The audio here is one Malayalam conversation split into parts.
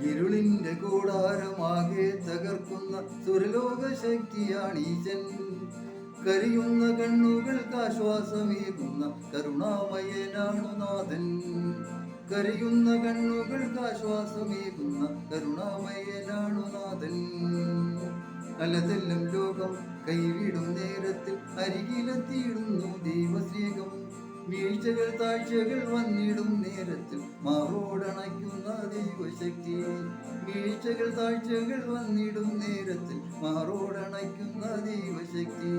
ഇരുളിന്റെ കൂടാരമാകെ തകർക്കുന്ന സുരലോക ശക്തിയാണീശൻ. കരിയുന്ന കണ്ണുകൾക്ക് ആശ്വാസമേകുന്ന കരുണാമയനാണു നാഥൻ. കരിയുന്ന കണ്ണുകൾക്ക് ആശ്വാസമേകുന്ന കരുണാമയനാണു നാഥൻ. അലതെല്ലാം ലോകം കൈവിടും നേരത്തിൽ അരികിലെത്തിയിടുന്നു ദൈവസ്നേഹം. വീഴ്ചകൾ താഴ്ചകൾ വന്നിടും നേരത്തിൽ മാറോടണയ്ക്കുന്ന ദൈവശക്തി. വീഴ്ചകൾ താഴ്ചകൾ വന്നിടും നേരത്തിൽ മാറോടണയ്ക്കുന്ന ദൈവശക്തി.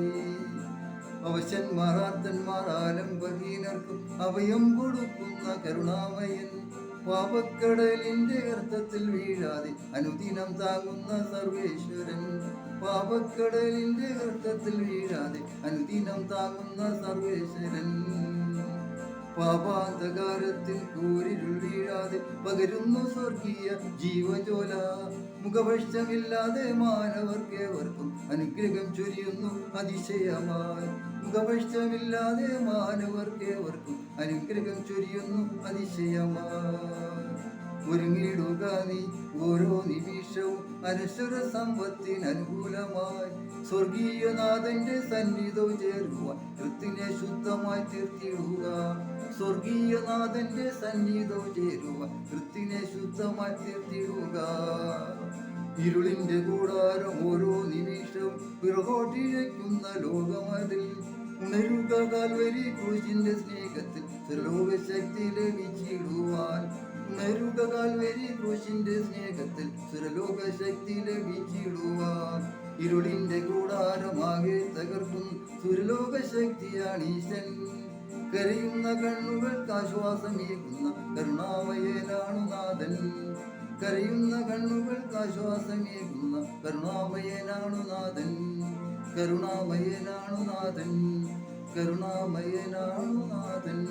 അവശന്മാർ ആർത്തന്മാർ ആലംബഹീനർക്കും അഭയം കൊടുക്കുന്ന കരുണാമയൻ. പാപക്കടലിന്റെ ഗർത്തത്തിൽ വീഴാതെ അനുദിനം താങ്ങുന്ന സർവേശ്വരൻ. പാപക്കടലിന്റെ ഗർത്തത്തിൽ വീഴാതെ അനുദിനം താങ്ങുന്ന സർവേശ്വരൻ. പാപാന്തകാരത്തിൽ കൂരിരുൾ വീഴാതെ പകരുന്നു സ്വർഗീയ ജീവജ്വാല. മുഖപക്ഷമില്ലാതെ മാനവർക്കേവർക്കും അനുഗ്രഹം ചൊരിയുന്നു അതിശയമായി. മുഖപക്ഷമില്ലാതെ മാനവർക്കേവർക്കും അനുഗ്രഹം ചൊരിയുന്നു അതിശയമായി. ഒരുങ്ങിടുക നീ ഓരോ നിമിഷവും അനശ്വര സമ്പത്തിന് അനുകൂലമായി. സ്വർഗീയനാഥന്റെ സന്നിധവും ചേരുവാൻ കൃത്തിനെ ശുദ്ധമായി തീർത്തിടുക. സ്വർഗീയനാഥന്റെ സന്നിധവും ചേരുവാൻ കൃത്തിനെ ശുദ്ധമായി തീർത്തിടുക. ഇരുളിന്റെ കൂടാരം ഓരോ നിമിഷവും പിറകോട്ടിഴയ്ക്കുന്ന ലോകമതിൽ ഉണരുക കാൽവരി ക്രൂശിന്റെ സ്നേഹത്തിൽ സർവശക്തി ലഭിച്ചിടുവാൻ. ഉണരുക കാൽവരി ക്രൂശിന്റെ സ്നേഹത്തിൽ സുരലോക ശക്തി ലഭിച്ചിടുവാൻ. ഇരുളിന്റെ കൂടാരമാകെ തകർക്കും സുരലോക ശക്തിയാണീശൻ. കരയുന്ന കണ്ണുകൾക്ക് ആശ്വാസമേകുന്ന കരുണാമയനാണു നാഥൻ. കരയുന്ന കണ്ണുകൾക്ക് ആശ്വാസമേകുന്ന കരുണാമയനാണു നാഥൻ. കരുണാമയനാണു നാഥൻ. കരുണാമയനാണു നാഥൻ.